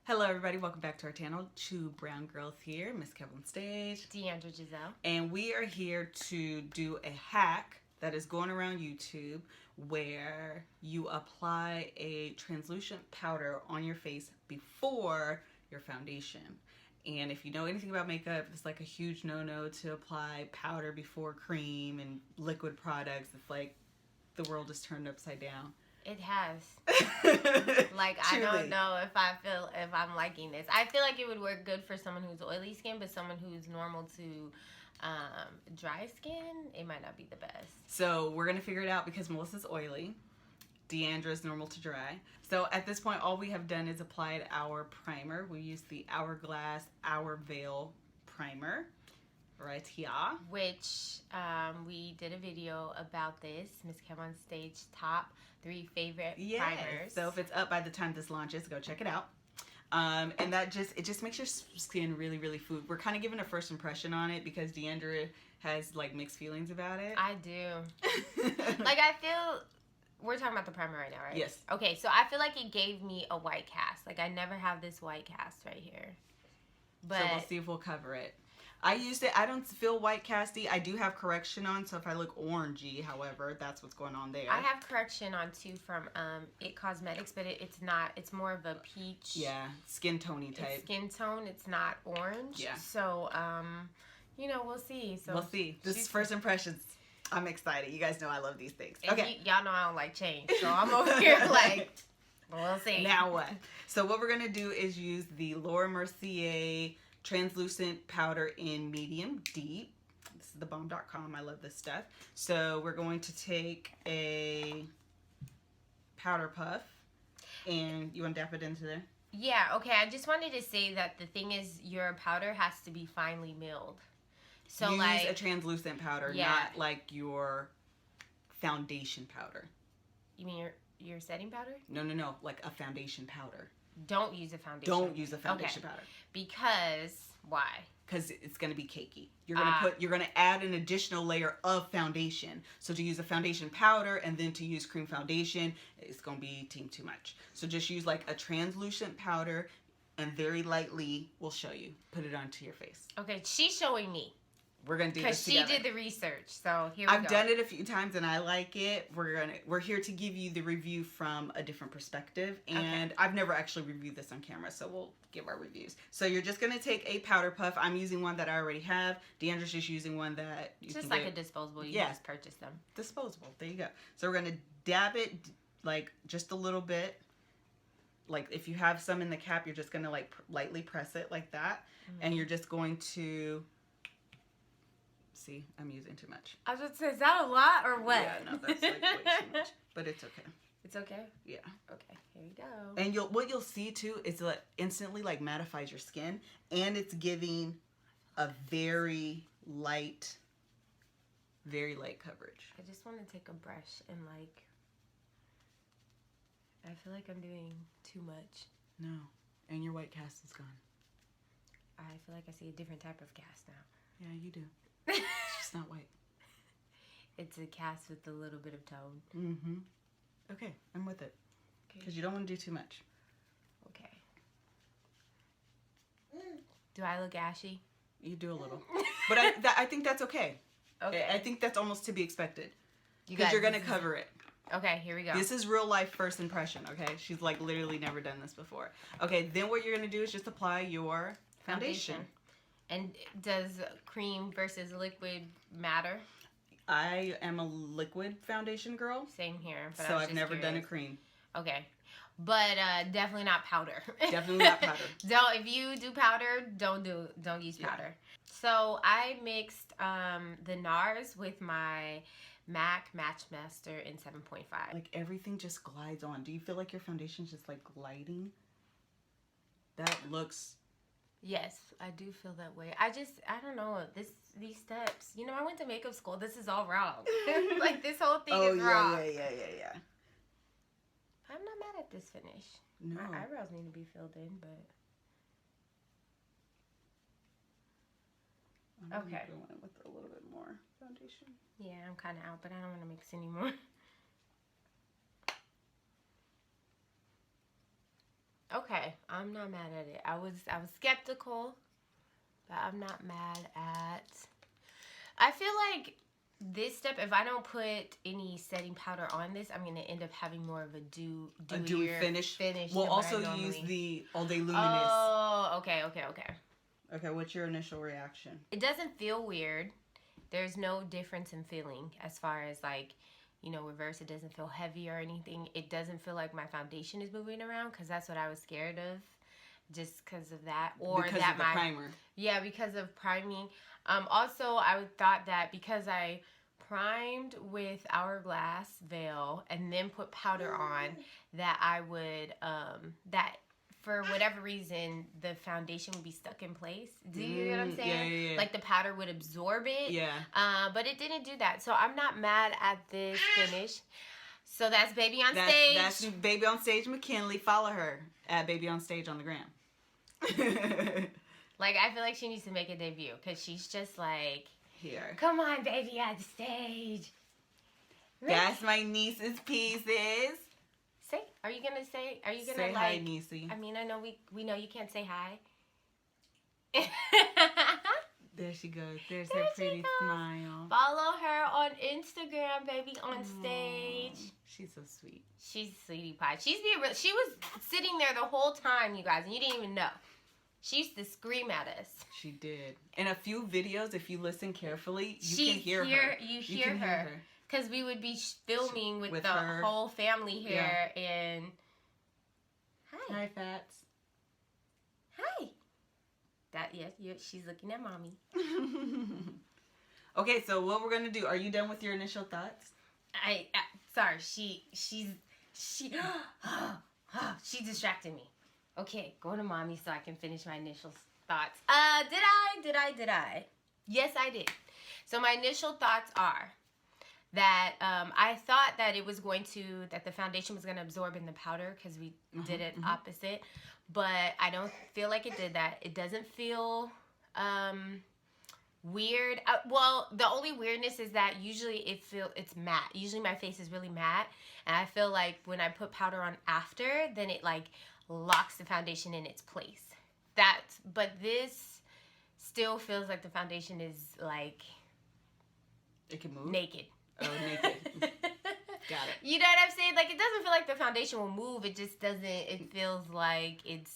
Hello everybody, welcome back to our channel. Two brown girls here, Miss Kev on stage. Deandra Giselle. And we are here to do a hack that is going around YouTube where you apply a translucent powder on your face before your foundation. And if you know anything about makeup, it's like a huge no-no to apply powder before cream and liquid products. It's like the world is turned upside down. It has. Like, I don't know if I'm liking this. I feel like it would work good for someone who's oily skin, but someone who's normal to dry skin, it might not be the best. So we're gonna figure it out because Melissa's oily. Deandra is normal to dry. So at this point, all we have done is applied our primer. We used the Hourglass Hour Veil Primer right here. Which we did a video about this. Miss Kev on Stage top 3 favorite primers. So if it's up by the time this launches, go check it out. And that just makes your skin really food. We're kind of giving a first impression on it because Deandra has like mixed feelings about it. I do. Like, I feel... We're talking about the primer right now, right? Yes. Okay, so I feel like it gave me a white cast. Like, I never have this white cast right here. But so we'll see if we'll cover it. I used it. I don't feel white casty. I do have correction on, so if I look orangey, however, that's what's going on there. I have correction on too from It Cosmetics, but it's not. It's more of a peach. Yeah, skin tony type. It's skin tone. It's not orange. Yeah. So you know, we'll see. So we'll see. This is first impressions. I'm excited. You guys know I love these things. Okay. Y'all know I don't like change, so I'm over here like, we'll see. Now what? So what we're gonna do is use the Laura Mercier translucent powder in medium deep. This is thebomb.com. I love this stuff. So we're going to take a powder puff, and you want to dap it into there? Yeah. Okay. I just wanted to say that the thing is, your powder has to be finely milled. So use like a translucent powder, not like your foundation powder. You mean your setting powder? No. Like a foundation powder. Don't use a foundation. Don't use a foundation powder. Because why? Because it's gonna be cakey. You're gonna add an additional layer of foundation. So to use a foundation powder and then to use cream foundation, it's gonna be team too much. So just use like a translucent powder and very lightly, we'll show you. Put it onto your face. Okay, she's showing me. We're gonna do this together. Because she did the research, so here we go. I've done it a few times and I like it. We're here to give you the review from a different perspective, and I've never actually reviewed this on camera, so we'll give our reviews. So you're just gonna take a powder puff. I'm using one that I already have. Deandra's just using one that you just can like get. a disposable. You just purchase them. Disposable. There you go. So we're gonna dab it like just a little bit. Like if you have some in the cap, you're just gonna like lightly press it like that, and you're just going to. See, I'm using too much. I was going to say, is that a lot or what? Yeah, no, that's like way too much. But it's okay. It's okay? Yeah. Okay, here we go. And what you'll see too is that instantly like mattifies your skin, and it's giving a very light coverage. I just want to take a brush and like, I feel like I'm doing too much. No. And your white cast is gone. I feel like I see a different type of cast now. Yeah, you do. It's just not white. It's a cast with a little bit of tone. Mm-hmm. Okay, I'm with it. Because you don't want to do too much. Okay. Do I look ashy? You do a little. But I think that's okay. Okay. I think that's almost to be expected. Because you're going to cover it. Okay, here we go. This is real life first impression, okay? She's like literally never done this before. Okay, then what you're going to do is just apply your foundation. And does cream versus liquid matter? I am a liquid foundation girl. Same here. But so I've never done a cream. Okay. But definitely not powder. Definitely not powder. If you do powder, don't use powder. Yeah. So I mixed the NARS with my MAC Matchmaster in 7.5. Like everything just glides on. Do you feel like your foundation's just like gliding? That looks... Yes, I do feel that way. I don't know, these steps. You know, I went to makeup school. This is all wrong. Like, this whole thing is wrong. Yeah. I'm not mad at this finish. No. My eyebrows need to be filled in, but... I'm going with a little bit more foundation. Yeah, I'm kind of out, but I don't want to mix anymore. Okay, I'm not mad at it. I was skeptical, but I'm not mad at. I feel like this step, if I don't put any setting powder on this, I'm gonna end up having more of a dewy finish. We'll also use the All Day Luminous. Oh, okay. Okay, what's your initial reaction? It doesn't feel weird. There's no difference in feeling as far as like, you know, reverse. It doesn't feel heavy or anything. It doesn't feel like my foundation is moving around, because that's what I was scared of, just because of that, or because that of the primer. Yeah, because of priming. Also, I thought that because I primed with Hourglass Veil and then put powder on, that I would that for whatever reason the foundation would be stuck in place. Do you get what I'm saying? Yeah. Like the powder would absorb it. Yeah. But it didn't do that. So I'm not mad at this finish. So that's Baby on Stage. That's Baby on Stage McKinley. Follow her at Baby on Stage on the gram. Like, I feel like she needs to make a debut, because she's just like, here. Come on, baby, on stage. That's my niece's pieces. Are you gonna say like, hi, niecey? I mean, I know we know you can't say hi. There she goes. There's her pretty smile. Follow her on Instagram, Baby on Stage. She's so sweet. She's a sweetie pie. She was sitting there the whole time, you guys, and you didn't even know. She used to scream at us. She did. In a few videos, if you listen carefully, you can hear her. You hear her. Because we would be filming with the whole family here, and... Hi, Fats. Hi. She's looking at Mommy. Okay, so what we're going to do, are you done with your initial thoughts? Sorry, she's distracted me. Okay, go to Mommy so I can finish my initial thoughts. Did I? Yes, I did. So my initial thoughts are that I thought that that the foundation was going to absorb in the powder, because we did it opposite. But I don't feel like it did that. It doesn't feel weird. Well, the only weirdness is that usually it's matte. Usually my face is really matte. And I feel like when I put powder on after, then it like locks the foundation in its place. But this still feels like the foundation is like... It can move? Naked. Oh, naked. Got it. You know what I'm saying? Like, it doesn't feel like the foundation will move. It just doesn't. It feels like it's...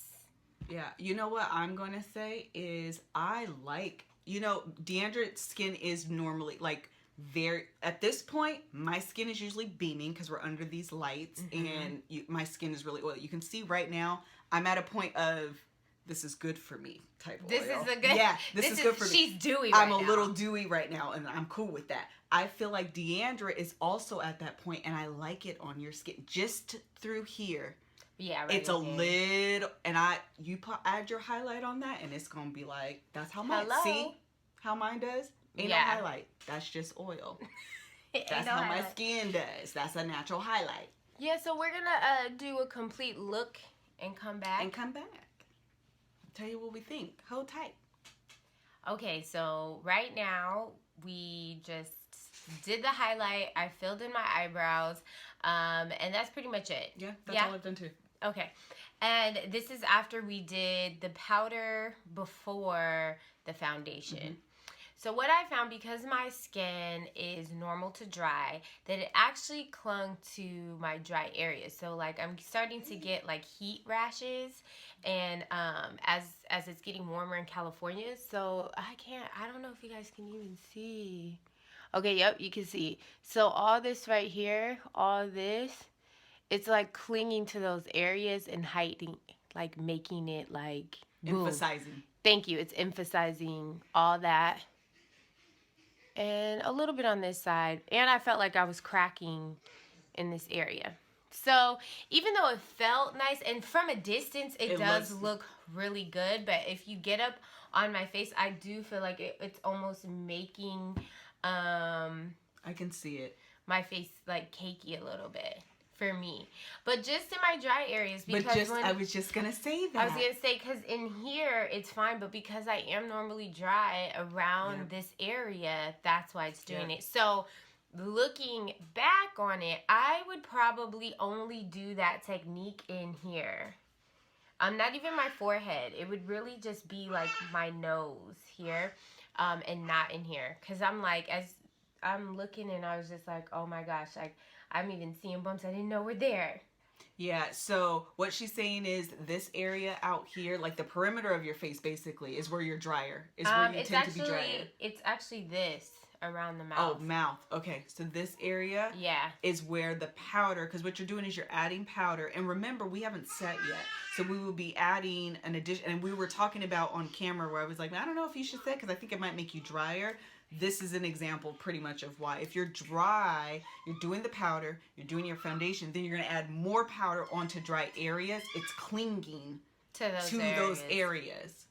Yeah. You know what I'm going to say is I like... Deandra's skin is normally, like, very... At this point, my skin is usually beaming because we're under these lights. And my skin is really oily. You can see right now, I'm at a point of... This is good for me type of This oil. is a good... Yeah, this is good for me. She's dewy right now. I'm a little dewy right now, and I'm cool with that. I feel like Deandra is also at that point, and I like it on your skin. Just through here. Yeah, right. It's a little... And you add your highlight on that, and it's going to be like... That's how mine... Hello? See how mine does? Ain't no highlight. That's just oil. That's how my skin does. That's a natural highlight. Yeah, so we're going to do a complete look and come back. Tell you what we think. Hold tight. Okay, so right now we just did the highlight. I filled in my eyebrows, and that's pretty much it. Yeah, that's all I've done too. Okay, and this is after we did the powder before the foundation. So what I found, because my skin is normal to dry, that it actually clung to my dry areas. So like I'm starting to get like heat rashes, and as it's getting warmer in California, so I don't know if you guys can even see. Okay, yep, you can see. So all this right here, it's like clinging to those areas and hiding, like making it like boom. Emphasizing. Thank you. It's emphasizing all that. And a little bit on this side. And I felt like I was cracking in this area. So even though it felt nice, and from a distance it does look really good, but if you get up on my face, I do feel like it's almost making I can see it. My face like cakey a little bit for me. But just in my dry areas, because I was just gonna say that. I was gonna say, because in here it's fine, but because I am normally dry around this area, that's why it's doing it. So looking back on it, I would probably only do that technique in here. Not even my forehead. It would really just be like my nose here, and not in here. Cause I'm like, as I'm looking and I was just like, oh my gosh, like I'm even seeing bumps I didn't know were there. Yeah, so what she's saying is this area out here, like the perimeter of your face basically, is where you're drier. Is where you tend to be drier. It's actually this around the mouth. Oh, mouth. Okay, so this area is where the powder, because what you're doing is you're adding powder. And remember, we haven't set yet. So we will be adding an addition. And we were talking about on camera where I was like, I don't know if you should set because I think it might make you drier. This is an example pretty much of why. If you're dry, you're doing the powder, you're doing your foundation, then you're going to add more powder onto dry areas. It's clinging to those areas.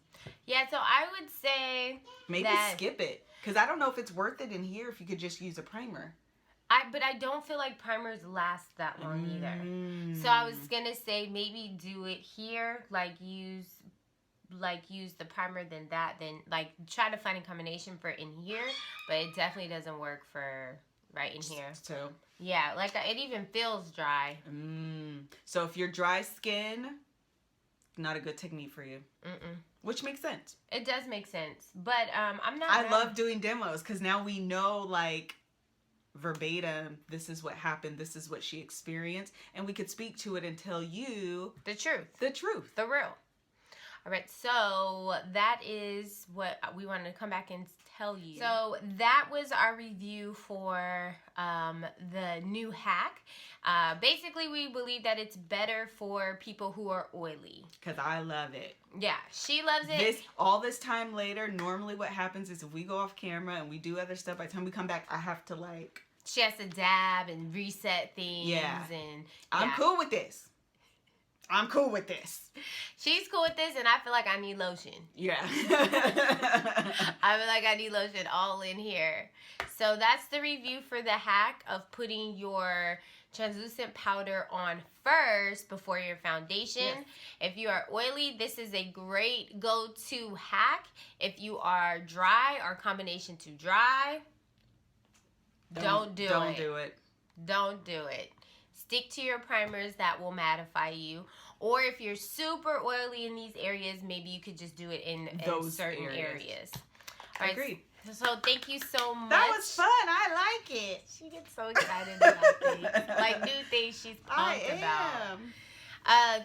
Yeah, so I would say maybe skip it. Because I don't know if it's worth it in here if you could just use a primer. But I don't feel like primers last that long either. So I was going to say maybe do it here, use the primer, then try to find a combination for in here, but it definitely doesn't work for right in here. So yeah, it even feels dry. So if you're dry skin, not a good technique for you. Which makes sense. It does make sense, but I'm not. I love doing demos because now we know verbatim, this is what happened, this is what she experienced, and we could speak to it and tell you the truth, the real. All right, so that is what we wanted to come back and tell you. So that was our review for the new hack. Basically, we believe that it's better for people who are oily. Because I love it. Yeah, she loves it. All this time later, normally what happens is if we go off camera and we do other stuff, by the time we come back, I have to she has to dab and reset things. Yeah. And I'm cool with this. I'm cool with this. She's cool with this, and I feel like I need lotion. Yeah. I feel like I need lotion all in here. So that's the review for the hack of putting your translucent powder on first before your foundation. Yes. If you are oily, this is a great go-to hack. If you are dry or combination to dry, don't do it. Don't do it. Stick to your primers that will mattify you. Or if you're super oily in these areas, maybe you could just do it in certain areas. All right. Agreed. So thank you so much. That was fun. I like it. She gets so excited about things. New things she's pumped about.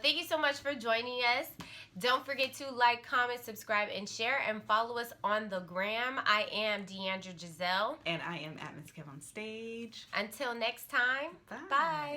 Thank you so much for joining us. Don't forget to like, comment, subscribe, and share, and follow us on the gram. I am Deandra Giselle. And I am at Miss Kev on Stage. Until next time, bye. Bye.